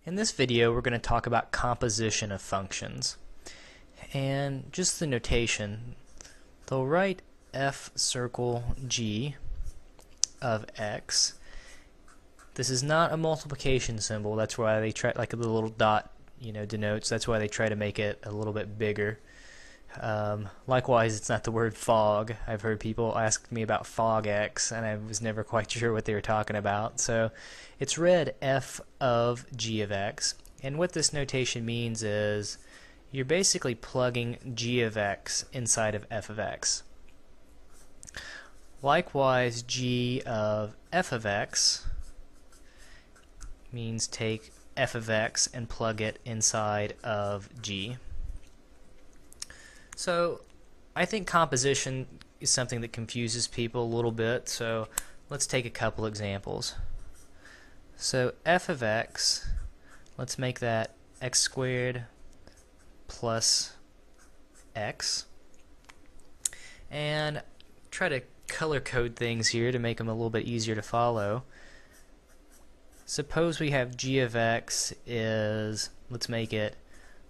In this video, we're going to talk about composition of functions. And just the notation, they'll write f circle g of x. This is not a multiplication symbol. That's why they try, like the little dot, denotes. That's why they try to make it a little bit bigger. Likewise, it's not the word fog. I've heard people ask me about fog x, and I was never quite sure what they were talking about. So it's read f of g of x, and what this notation means is you're basically plugging g of x inside of f of x. Likewise, g of f of x means take f of x and plug it inside of g. So I think composition is something that confuses people a little bit, so let's take a couple examples. So f of x, let's make that x squared plus x, and try to color code things here to make them a little bit easier to follow. Suppose we have g of x is, let's make it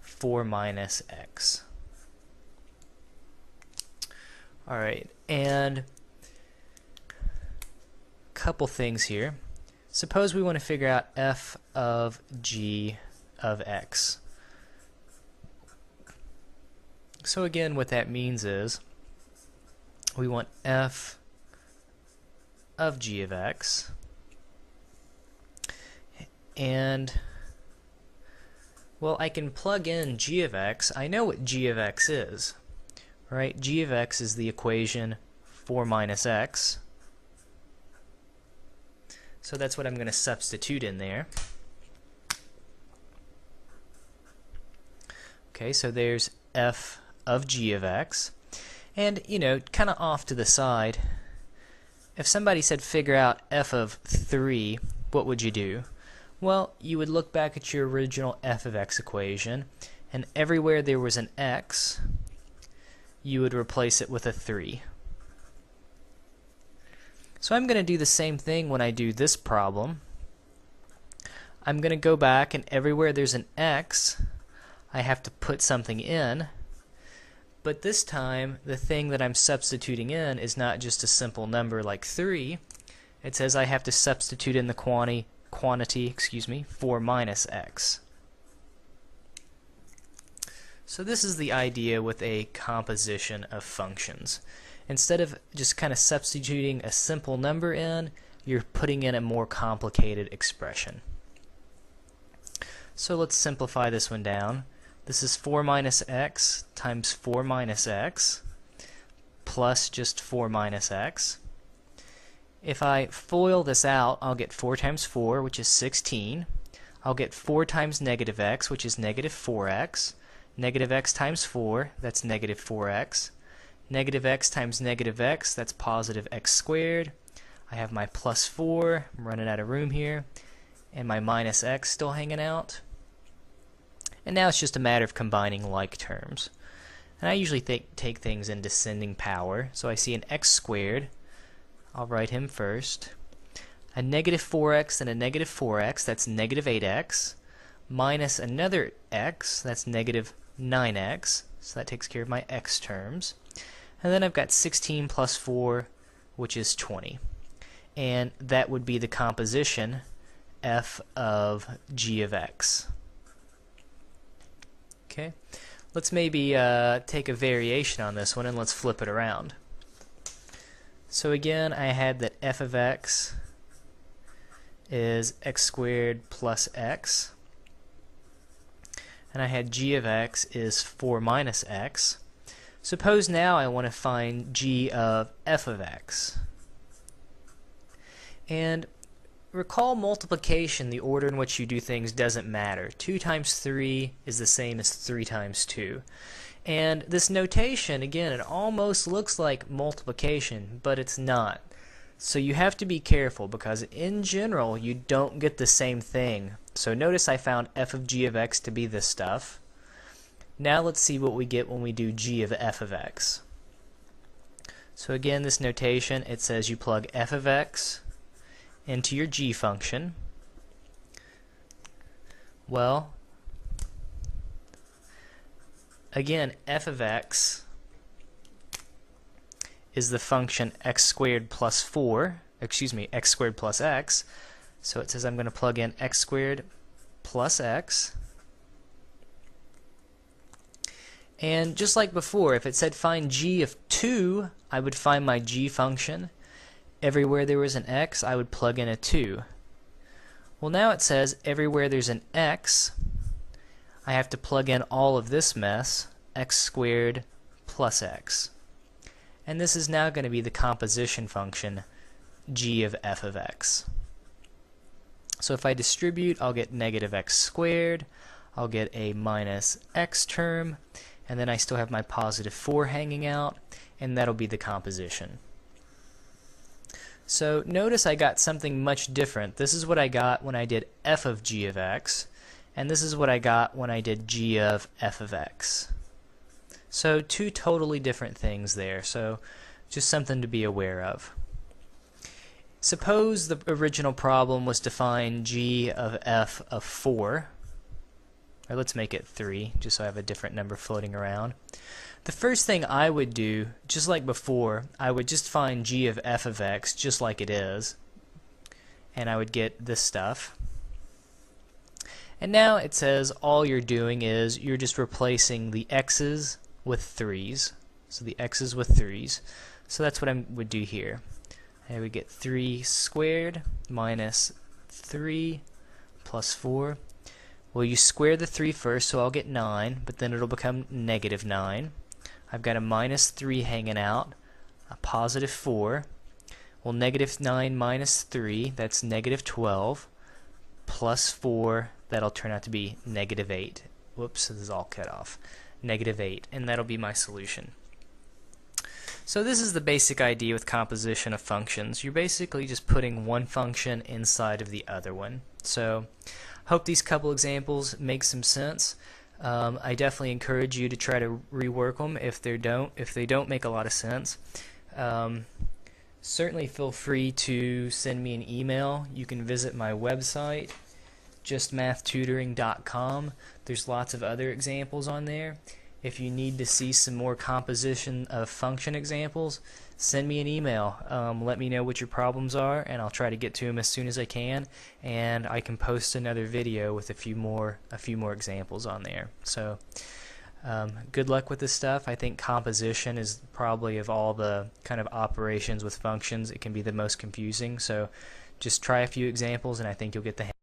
4 minus x. Alright, and a couple things here. Suppose we want to figure out f of g of x. So again, what that means is we want f of g of x, and well, I can plug in g of x. I know what g of x is. Right, g of x is the equation 4 minus x. So that's what I'm going to substitute in there. Okay, so there's f of g of x. And, kind of off to the side, if somebody said figure out f of 3, what would you do? Well, you would look back at your original f of x equation, and everywhere there was an x, you would replace it with a 3. So I'm going to do the same thing when I do this problem. I'm going to go back, and everywhere there's an x, I have to put something in. But this time, the thing that I'm substituting in is not just a simple number like 3. It says I have to substitute in the quantity 4 minus x. So this is the idea with a composition of functions. Instead of just kind of substituting a simple number in, you're putting in a more complicated expression. So let's simplify this one down. This is 4 minus x times 4 minus x plus just 4 minus x. If I FOIL this out, I'll get 4 times 4, which is 16. I'll get 4 times negative x, which is negative 4x. Negative x times 4, that's negative 4x. Negative x times negative x, that's positive x squared. I have my plus 4, I'm running out of room here, and my minus x still hanging out. And now it's just a matter of combining like terms. And I usually take things in descending power, so I see an x squared. I'll write him first. A negative 4x and a negative 4x, that's negative 8x, minus another x, that's negative 9x, so that takes care of my x terms. And then I've got 16 plus 4, which is 20. And that would be the composition f of g of x. Okay, let's maybe take a variation on this one and let's flip it around. So again, I had that f of x is x squared plus x. And I had g of x is 4 minus x. Suppose now I want to find g of f of x. And recall multiplication, the order in which you do things doesn't matter. 2 times 3 is the same as 3 times 2. And this notation, again, it almost looks like multiplication, but it's not. So you have to be careful because in general you don't get the same thing. So notice I found f of g of x to be this stuff. Now let's see what we get when we do g of f of x. So again, this notation, it says you plug f of x into your g function. Well, again, f of x is the function x squared plus 4, x squared plus x. So it says I'm going to plug in x squared plus x. And just like before, if it said find g of 2, I would find my g function. Everywhere there was an x, I would plug in a 2. Well, now it says everywhere there's an x, I have to plug in all of this mess, x squared plus x. And this is now going to be the composition function, g of f of x. So if I distribute, I'll get negative x squared, I'll get a minus x term, and then I still have my positive 4 hanging out, and that'll be the composition. So notice I got something much different. This is what I got when I did f of g of x, and this is what I got when I did g of f of x. So two totally different things there, so just something to be aware of. Suppose the original problem was to find g of f of 4, or let's make it 3, just so I have a different number floating around. The first thing I would do, just like before, I would just find g of f of x just like it is, and I would get this stuff. And now it says all you're doing is you're just replacing the x's with 3's. So the x's with 3's. So that's what I would do here. And we get 3 squared minus 3 plus 4. Well, you square the 3 first, so I'll get 9, but then it'll become negative 9. I've got a minus 3 hanging out, a positive 4. Well, negative 9 minus 3, that's negative 12, plus 4, that'll turn out to be negative 8. Whoops, this is all cut off. Negative 8, and that'll be my solution. So this is the basic idea with composition of functions. You're basically just putting one function inside of the other one. So hope these couple examples make some sense. I definitely encourage you to try to rework them if they don't make a lot of sense. Certainly feel free to send me an email. You can visit my website, justmathtutoring.com. There's lots of other examples on there. If you need to see some more composition of function examples, send me an email. Let me know what your problems are, and I'll try to get to them as soon as I can. And I can post another video with a few more examples on there. So good luck with this stuff. I think composition is probably, of all the kind of operations with functions, it can be the most confusing. So just try a few examples, and I think you'll get the hang.